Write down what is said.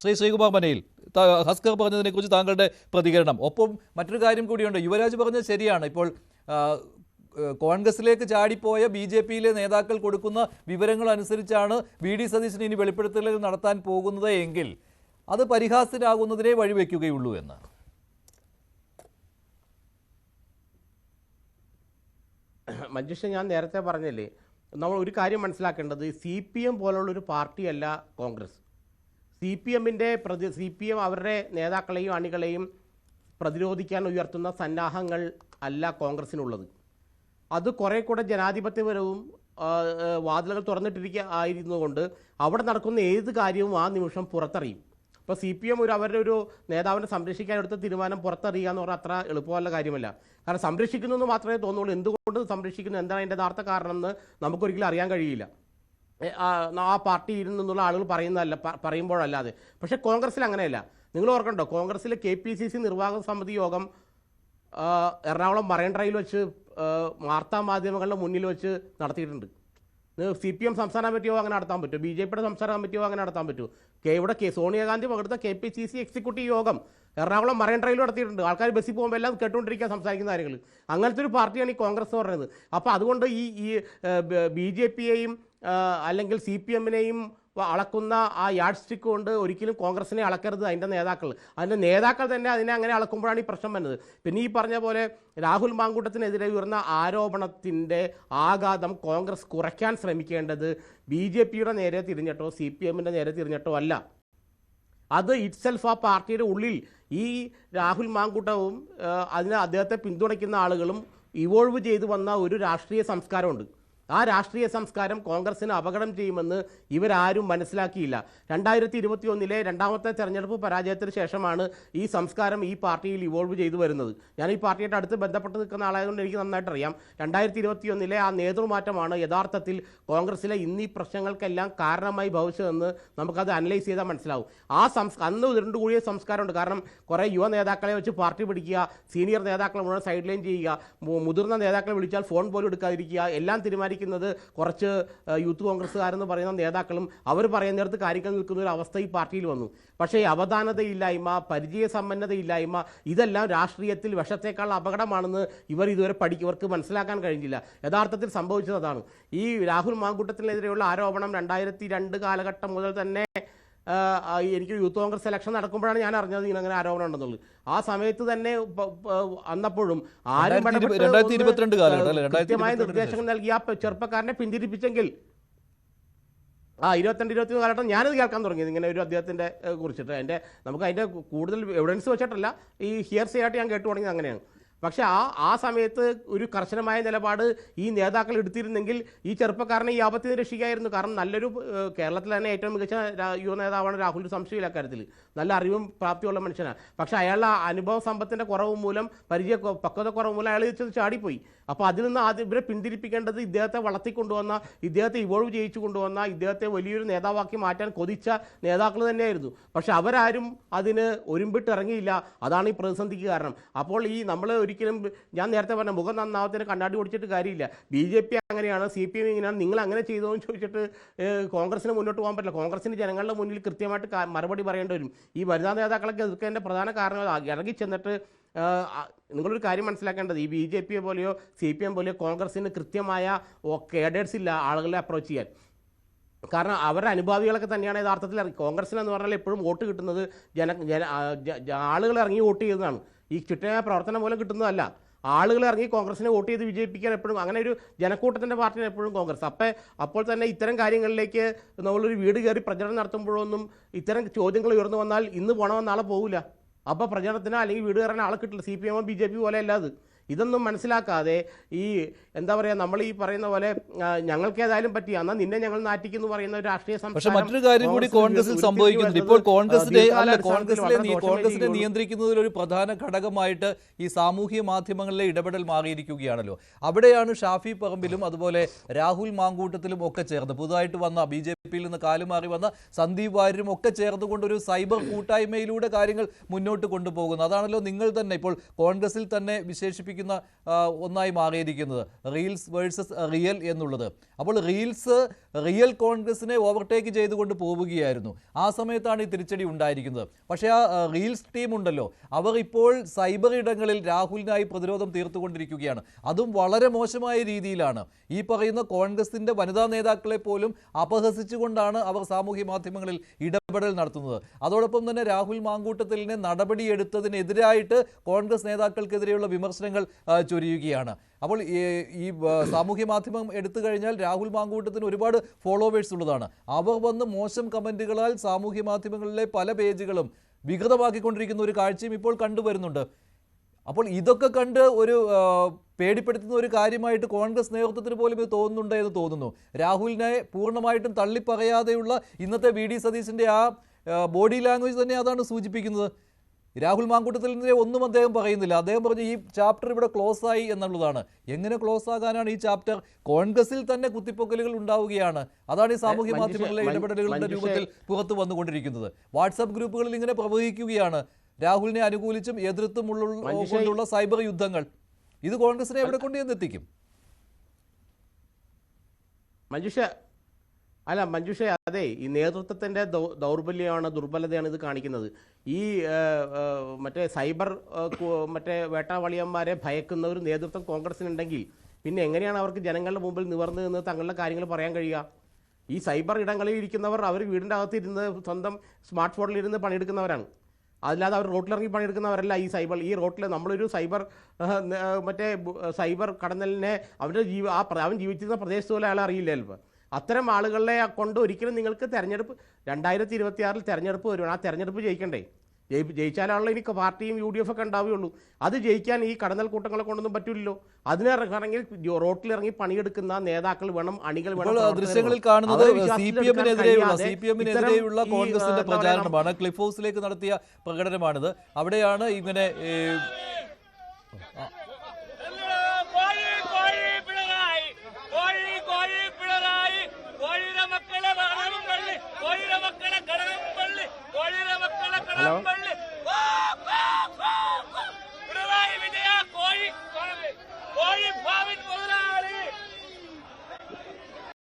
ശ്രീകുമാർ മനയിൽ ഹസ്കർ പറഞ്ഞതിനെക്കുറിച്ച് താങ്കളുടെ പ്രതികരണം. ഒപ്പം മറ്റൊരു കാര്യം കൂടിയുണ്ട്. യുവരാജ് പറഞ്ഞത് ശരിയാണ്. ഇപ്പോൾ കോൺഗ്രസിലേക്ക് ചാടിപ്പോയ BJPയിലെ നേതാക്കൾ കൊടുക്കുന്ന വിവരങ്ങൾ അനുസരിച്ചാണ് VD സതീശൻ ഇനി വെളിപ്പെടുത്തലുകൾ നടത്താൻ പോകുന്നത് എങ്കിൽ അത് പരിഹാസ്യരാകുന്നതിനെ വഴിവെക്കുകയുള്ളൂ എന്ന്. മഞ്ജുഷ, ഞാൻ നേരത്തെ പറഞ്ഞില്ലേ, നമ്മൾ ഒരു കാര്യം മനസ്സിലാക്കേണ്ടത് CPM പോലുള്ളൊരു പാർട്ടിയല്ല കോൺഗ്രസ്. CPM അവരുടെ നേതാക്കളെയും അണികളെയും പ്രതിരോധിക്കാൻ ഉയർത്തുന്ന സന്നാഹങ്ങൾ അല്ല കോൺഗ്രസിനുള്ളത്. അത് കുറേ കൂടെ ജനാധിപത്യപരവും വാതിലുകൾ ആയിരുന്നുകൊണ്ട് അവിടെ നടക്കുന്ന ഏത് കാര്യവും ആ നിമിഷം പുറത്തറിയും. ഇപ്പോൾ CPM അവരുടെ ഒരു നേതാവിനെ സംരക്ഷിക്കാൻ എടുത്ത തീരുമാനം പുറത്തറിയുക എന്ന് പറഞ്ഞാൽ അത്ര എളുപ്പമുള്ള കാര്യമല്ല. കാരണം സംരക്ഷിക്കുന്നു എന്ന് മാത്രമേ തോന്നുള്ളൂ. എന്തുകൊണ്ട് സംരക്ഷിക്കുന്നു, എന്താണ് അതിൻ്റെ യഥാർത്ഥ കാരണം എന്ന് നമുക്കൊരിക്കലും അറിയാൻ കഴിയില്ല. ആ പാർട്ടിയിൽ നിന്നുള്ള ആളുകൾ പറയുമ്പോഴല്ലാതെ. പക്ഷേ കോൺഗ്രസ്സിൽ അങ്ങനെയല്ല. നിങ്ങൾ ഓർക്കണ്ടോ, കോൺഗ്രസ്സിലെ KPCC നിർവാഹക സമിതി യോഗം എറണാകുളം മറൈൻ ഡ്രൈവിൽ വെച്ച് വാർത്താ മാധ്യമങ്ങളുടെ മുന്നിൽ വെച്ച് നടത്തിയിട്ടുണ്ട്. CPM സംസ്ഥാന കമ്മിറ്റിയോ അങ്ങനെ നടത്താൻ പറ്റുമോ? BJPയുടെ സംസ്ഥാന കമ്മിറ്റിയോ അങ്ങനെ നടത്താൻ പറ്റുമോ? ഇവിടെ സോണിയാഗാന്ധി പങ്കെടുത്ത KPCC എക്സിക്യൂട്ടീവ് യോഗം എറണാകുളം മറൈൻ ഡ്രൈവിൽ നടത്തിയിട്ടുണ്ട്. ആൾക്കാർ ബസ്സിൽ പോകുമ്പോൾ എല്ലാം കേട്ടുകൊണ്ടിരിക്കുക സംസാരിക്കുന്ന കാര്യങ്ങൾ. അങ്ങനത്തെ ഒരു പാർട്ടിയാണ് ഈ കോൺഗ്രസ് എന്ന് പറയുന്നത്. അപ്പോൾ അതുകൊണ്ട് ഈ BJPയെയും അല്ലെങ്കിൽ CPMനെയും അളക്കുന്ന ആ യാഡ് സ്റ്റിക്ക് കൊണ്ട് ഒരിക്കലും കോൺഗ്രസിനെ അളക്കരുത്. അതിൻ്റെ നേതാക്കൾ തന്നെ അതിനെ അങ്ങനെ അളക്കുമ്പോഴാണ് ഈ പ്രശ്നം വരുന്നത്. പിന്നെ ഈ പറഞ്ഞ പോലെ രാഹുൽ മാങ്കൂട്ടത്തിനെതിരെ ഉയർന്ന ആരോപണത്തിൻ്റെ ആഘാതം കോൺഗ്രസ് കുറയ്ക്കാൻ ശ്രമിക്കേണ്ടത് BJPയുടെ നേരെ തിരിഞ്ഞിട്ടോ CPMൻ്റെ നേരെ തിരിഞ്ഞിട്ടോ അല്ല. അത് ഇറ്റ്സെൽഫ് ആ പാർട്ടിയുടെ ഉള്ളിൽ ഈ രാഹുൽ മാങ്കൂട്ടവും അദ്ദേഹത്തെ പിന്തുണയ്ക്കുന്ന ആളുകളും ഇവോൾവ് ചെയ്തു വന്ന ഒരു രാഷ്ട്രീയ സംസ്കാരമുണ്ട്. ആ രാഷ്ട്രീയ സംസ്കാരം കോൺഗ്രസിന് അപകടം ചെയ്യുമെന്ന് ഇവരാരും മനസ്സിലാക്കിയില്ല. 2021 രണ്ടാമത്തെ തെരഞ്ഞെടുപ്പ് പരാജയത്തിന് ശേഷമാണ് ഈ സംസ്കാരം ഈ പാർട്ടിയിൽ ഇവോൾവ് ചെയ്തു വരുന്നത്. ഞാൻ ഈ പാർട്ടിയായിട്ട് അടുത്ത് ബന്ധപ്പെട്ട് നിൽക്കുന്ന ആളായതുകൊണ്ട് എനിക്ക് നന്നായിട്ട് അറിയാം. 2021 ആ നേതൃമാറ്റമാണ് യഥാർത്ഥത്തിൽ കോൺഗ്രസിലെ ഇന്നീ പ്രശ്നങ്ങൾക്കെല്ലാം കാരണമായി ഭവിച്ചതെന്ന് നമുക്കത് അനലൈസ് ചെയ്താൽ മനസ്സിലാവും. അന്ന് ഉരുണ്ടുകൂടിയ സംസ്കാരമുണ്ട്. കാരണം കുറേ യുവ നേതാക്കളെ വെച്ച് പാർട്ടി പിടിക്കുക, സീനിയർ നേതാക്കളെ മുഴുവൻ സൈഡ് ലൈൻ ചെയ്യുക, മുതിർന്ന നേതാക്കളെ വിളിച്ചാൽ ഫോൺ പോലും എടുക്കാതിരിക്കുക, എല്ലാം തീരുമാനിക്കുന്നത് കുറച്ച് യൂത്ത് കോൺഗ്രസ്സുകാരെന്ന് പറയുന്ന നേതാക്കളും അവർ പറയുന്നിടത്ത് കാര്യങ്ങൾ നിൽക്കുന്ന ഒരു അവസ്ഥ ഈ പാർട്ടിയിൽ വന്നു. പക്ഷേ അവധാനതയില്ലായ്മ, പരിചയസമ്പന്നതയില്ലായ്മ, ഇതെല്ലാം രാഷ്ട്രീയത്തിൽ വിഷത്തേക്കാൾ അപകടമാണെന്ന് ഇവർക്ക് മനസ്സിലാക്കാൻ കഴിഞ്ഞില്ല. യഥാർത്ഥത്തിൽ സംഭവിച്ചത് അതാണ്. ഈ രാഹുൽ മാങ്കൂട്ടത്തിനെതിരെയുള്ള ആരോപണം 2002 കാലഘട്ടം മുതൽ തന്നെ എനിക്ക് യൂത്ത് കോൺഗ്രസ് സെലക്ഷൻ നടക്കുമ്പോഴാണ് ഞാൻ അറിഞ്ഞത് ഇങ്ങനെ ആരോപണം ഉണ്ടെന്നുള്ളത്. ആ സമയത്ത് തന്നെ വന്നപ്പോഴും ആരും കൃത്യമായ നിർദ്ദേശങ്ങൾ നൽകി ആ ചെറുപ്പക്കാരനെ പിന്തിരിപ്പിച്ചെങ്കിൽ 22-23 കാലഘട്ടം ഞാനത് കേൾക്കാൻ തുടങ്ങിയത് ഇങ്ങനെ ഒരു അദ്ദേഹത്തിൻ്റെ കുറിച്ചിട്ട്. നമുക്ക് അതിൻ്റെ കൂടുതൽ എവിഡൻസ് വെച്ചിട്ടല്ല, ഈ ഹിയർസേ ആയിട്ട് ഞാൻ കേട്ടു തുടങ്ങിയത് അങ്ങനെയാണ്. പക്ഷേ ആ സമയത്ത് ഒരു കർശനമായ നിലപാട് ഈ നേതാക്കൾ എടുത്തിരുന്നെങ്കിൽ ഈ ചെറുപ്പക്കാരനെ ഈ ആപത്തിന് രക്ഷിക്കായിരുന്നു. കാരണം നല്ലൊരു കേരളത്തിൽ തന്നെ ഏറ്റവും മികച്ച യുവ നേതാവാണ് രാഹുൽ, സംശയമില്ല കാര്യത്തിൽ. നല്ല അറിവും പ്രാപ്തിയുള്ള മനുഷ്യനാണ്. പക്ഷേ അയാളുടെ അനുഭവ സമ്പത്തിൻ്റെ കുറവ് മൂലം, പക്വത കുറവ് മൂലം അയാൾ ചാടിപ്പോയി. അപ്പോൾ അതിൽ നിന്ന് ഇവരെ പിന്തിരിപ്പിക്കേണ്ടത് ഇദ്ദേഹത്തെ വളർത്തിക്കൊണ്ടുവന്ന, ഇദ്ദേഹത്തെ ഇവോൾവ് ചെയ്യിച്ചു കൊണ്ടുവന്ന, ഇദ്ദേഹത്തെ വലിയൊരു നേതാവാക്കി മാറ്റാൻ കൊതിച്ച നേതാക്കൾ തന്നെയായിരുന്നു. പക്ഷെ അവരാരും അതിന് ഒരുമ്പിട്ടിറങ്ങിയില്ല. അതാണ് ഈ പ്രതിസന്ധിക്ക് കാരണം. അപ്പോൾ ഈ നമ്മൾ ഒരിക്കലും, ഞാൻ നേരത്തെ പറഞ്ഞ മുഖം നന്നാവത്തിന് കണ്ണാടി ഓടിച്ചിട്ട് കാര്യമില്ല. BJP അങ്ങനെയാണ്, CPM ഇങ്ങനെയാണ്, നിങ്ങൾ അങ്ങനെ ചെയ്തോ എന്ന് ചോദിച്ചിട്ട് കോൺഗ്രസിന് മുന്നോട്ട് പോകാൻ പറ്റില്ല. കോൺഗ്രസിന് ജനങ്ങളുടെ മുന്നിൽ കൃത്യമായിട്ട് മറുപടി പറയേണ്ടി വരും. ഈ വനിതാ നേതാക്കളൊക്കെ എതിർക്കേണ്ട പ്രധാന കാരണം ഇറങ്ങി ചെന്നിട്ട് നിങ്ങളൊരു കാര്യം മനസ്സിലാക്കേണ്ടത്, ഈ BJPയെ പോലെയോ CPM പോലെയോ കോൺഗ്രസിന് കൃത്യമായ കേഡേഴ്സ് ഇല്ല ആളുകളെ അപ്രോച്ച് ചെയ്യാൻ. കാരണം അവരുടെ അനുഭാവികളൊക്കെ തന്നെയാണ് യഥാർത്ഥത്തിൽ കോൺഗ്രസിനെന്ന് പറഞ്ഞാൽ എപ്പോഴും വോട്ട് കിട്ടുന്നത് ആളുകൾ ഇറങ്ങി വോട്ട് ചെയ്യുന്നതാണ്. ഈ ചുറ്റമായ പ്രവർത്തനം മൂലം കിട്ടുന്നതല്ല. ആളുകൾ ഇറങ്ങി കോൺഗ്രസിനെ വോട്ട് ചെയ്ത് വിജയിപ്പിക്കാൻ എപ്പോഴും അങ്ങനെ ഒരു ജനക്കൂട്ടത്തിൻ്റെ പാർട്ടിയാണ് എപ്പോഴും കോൺഗ്രസ്. അപ്പോൾ തന്നെ ഇത്തരം കാര്യങ്ങളിലേക്ക് നമ്മളൊരു വീട് കയറി പ്രചരണം നടത്തുമ്പോഴൊന്നും ഇത്തരം ചോദ്യങ്ങൾ ഉയർന്നു വന്നാൽ ഇന്ന് പോകണമെന്ന് നാളെ പോകില്ല. അപ്പോൾ പ്രചരണത്തിന് അല്ലെങ്കിൽ വീട് കയറാൻ ആളെ കിട്ടില്ല. CPM BJP പോലെ അല്ലാതെ ഇതൊന്നും മനസ്സിലാക്കാതെ ഈ എന്താ പറയുക, നമ്മൾ ഈ പറയുന്ന പോലെ ഞങ്ങൾക്ക് ഏതായാലും പറ്റി എന്നാൽ നിന്നെ ഞങ്ങൾ നാറ്റിക്കുന്നു പറയുന്ന ഒരു രാഷ്ട്രീയ സംസ്കാരം. പക്ഷേ മറ്റൊരു കാര്യം കൂടി കോൺഗ്രസിൽ സംഭവിക്കുന്നുണ്ട്. ഇപ്പോൾ കോൺഗ്രസിനെ നിയന്ത്രിക്കുന്നതിൽ ഒരു പ്രധാന ഘടകമായിട്ട് ഈ സാമൂഹ്യ മാധ്യമങ്ങളിലെ ഇടപെടൽ മാറിയിരിക്കുകയാണല്ലോ. അവിടെയാണ് ഷാഫി പറമ്പിലും അതുപോലെ രാഹുൽ മാങ്കൂട്ടത്തിലും ഒക്കെ ചേർന്ന് പുതുതായിട്ട് വന്ന BJPയിൽ നിന്ന് കാലുമാറി വന്ന സന്ദീപ് വാര്യരും ഒക്കെ ചേർന്നുകൊണ്ട് ഒരു സൈബർ കൂട്ടായ്മയിലൂടെ കാര്യങ്ങൾ മുന്നോട്ട് കൊണ്ടുപോകുന്നു. അതാണല്ലോ നിങ്ങൾ തന്നെ ഇപ്പോൾ കോൺഗ്രസിൽ തന്നെ വിശേഷിപ്പിക്കുന്നത് സൂചിപ്പിക്കുന്ന ഒന്നായി മാറിയിരിക്കുന്നത്, റീൽസ് വേഴ്സസ് റിയൽ എന്നുള്ളത്. അപ്പോൾ റീൽസ് റിയൽ കോൺഗ്രസിനെ ഓവർടേക്ക് ചെയ്തുകൊണ്ട് പോവുകയായിരുന്നു. ആ സമയത്താണ് ഈ തിരിച്ചടി ഉണ്ടായിരിക്കുന്നത്. പക്ഷേ ആ റീൽസ് ടീം ഉണ്ടല്ലോ, അവർ ഇപ്പോൾ സൈബർ ഇടങ്ങളിൽ രാഹുലിനായി പ്രതിരോധം തീർത്തുകൊണ്ടിരിക്കുകയാണ്. അതും വളരെ മോശമായ രീതിയിലാണ്. ഈ പറയുന്ന കോൺഗ്രസിൻ്റെ വനിതാ നേതാക്കളെ പോലും അപഹസിച്ചുകൊണ്ടാണ് അവർ സാമൂഹ്യ മാധ്യമങ്ങളിൽ ഇടപെടൽ നടത്തുന്നത്. അതോടൊപ്പം തന്നെ രാഹുൽ മാങ്കൂട്ടത്തിലിനെ നടപടിയെടുത്തതിനെതിരായിട്ട് കോൺഗ്രസ് നേതാക്കൾക്കെതിരെയുള്ള വിമർശനങ്ങൾ ചൊരിയുകയാണ്. അപ്പോൾ ഈ സാമൂഹ്യ മാധ്യമം എടുത്തു കഴിഞ്ഞാൽ രാഹുൽ മാങ്കൂട്ടത്തിന് ഒരുപാട് ഫോളോവേഴ്സ് ഉള്ളതാണ്. അവർ വന്ന് മോശം കമൻറ്റുകളാൽ സാമൂഹ്യ മാധ്യമങ്ങളിലെ പല പേജുകളും വികൃതമാക്കിക്കൊണ്ടിരിക്കുന്ന ഒരു കാഴ്ചയും ഇപ്പോൾ കണ്ടുവരുന്നുണ്ട്. അപ്പോൾ ഇതൊക്കെ കണ്ട് ഒരു പേടിപ്പെടുത്തുന്ന ഒരു കാര്യമായിട്ട് കോൺഗ്രസ് നേതൃത്വത്തിന് പോലും ഇത് തോന്നുന്നുണ്ട് എന്ന് തോന്നുന്നു. രാഹുലിനെ പൂർണ്ണമായിട്ടും തള്ളിപ്പറയാതെയുള്ള ഇന്നത്തെ വി.ഡി. സതീശൻ്റെ ആ ബോഡി ലാംഗ്വേജ് തന്നെ അതാണ് സൂചിപ്പിക്കുന്നത്. രാഹുൽ മാങ്കൂട്ടത്തിനെതിരെ ഒന്നും അദ്ദേഹം പറയുന്നില്ല. അദ്ദേഹം പറഞ്ഞു ഈ ചാപ്റ്റർ ഇവിടെ ക്ലോസ് ആയി എന്നുള്ളതാണ്. എങ്ങനെ ക്ലോസ് ആകാനാണ് ഈ ചാപ്റ്റർ? കോൺഗ്രസിൽ തന്നെ കുത്തിപ്പൊക്കലുകൾ ഉണ്ടാവുകയാണ്. അതാണ് ഈ സാമൂഹ്യ മാധ്യമങ്ങളിലെ ഇടപെടലുകളുടെ രൂപത്തിൽ പുറത്തു വന്നുകൊണ്ടിരിക്കുന്നത്. വാട്സാപ്പ് ഗ്രൂപ്പുകളിൽ ഇങ്ങനെ പ്രവഹിക്കുകയാണ് രാഹുലിനെ അനുകൂലിച്ചും എതിർത്തും കൊണ്ടുള്ള സൈബർ യുദ്ധങ്ങൾ. ഇത് കോൺഗ്രസിനെ എവിടെ കൊണ്ടുവന്നെത്തിക്കും? മഞ്ജുഷ, അതെ, ഈ നേതൃത്വത്തിൻ്റെ ദൗർബല്യമാണ്, ദുർബലതയാണ് ഇത് കാണിക്കുന്നത്. ഈ മറ്റേ സൈബർ വേട്ടാവളിയന്മാരെ ഭയക്കുന്ന ഒരു നേതൃത്വം കോൺഗ്രസിനുണ്ടെങ്കിൽ പിന്നെ എങ്ങനെയാണ് അവർക്ക് ജനങ്ങളുടെ മുമ്പിൽ നിവർന്നു നിന്ന് തങ്ങളുടെ കാര്യങ്ങൾ പറയാൻ കഴിയുക? ഈ സൈബർ ഇടങ്ങളിൽ ഇരിക്കുന്നവർ അവർ വീടിൻ്റെ അകത്തിരുന്ന് സ്വന്തം സ്മാർട്ട് ഫോണിൽ ഇരുന്ന് പണിയെടുക്കുന്നവരാണ്. അല്ലാതെ അവർ റോട്ടിലിറങ്ങി പണിയെടുക്കുന്നവരല്ല. ഈ റോട്ടിൽ നമ്മളൊരു സൈബർ കടന്നലിനെ അവൻ ജീവിച്ചിരുന്ന പ്രദേശത്ത് പോലെ അയാളെ അറിയില്ല. ചിലപ്പോൾ അത്തരം ആളുകളെ കൊണ്ട് ഒരിക്കലും നിങ്ങൾക്ക് തെരഞ്ഞെടുപ്പ് 2026 തെരഞ്ഞെടുപ്പ് വരുവാണ്. ആ തെരഞ്ഞെടുപ്പ് ജയിക്കണ്ടേ? ജയിച്ചാലാണല്ലോ ഇനി പാർട്ടിയും UDF ഒക്കെ ഉണ്ടാവുകയുള്ളൂ. അത് ജയിക്കാൻ ഈ കടന്നൽ കൂട്ടങ്ങളെ കൊണ്ടൊന്നും പറ്റില്ലല്ലോ. അതിനിറങ്ങണമെങ്കിൽ റോട്ടിലിറങ്ങി പണിയെടുക്കുന്ന നേതാക്കൾ വേണം, അണികൾ വേണം. ദൃശ്യങ്ങളിൽ കാണുന്നത് CPM-നെതിരെയുള്ള കോൺഗ്രസിന്റെ പ്രചാരണമാണ്. ക്ലിഫ് ഹൗസിലേക്ക് നടത്തിയ പ്രകടനമാണിത്. അവിടെയാണ് ഇങ്ങനെ ഹലോ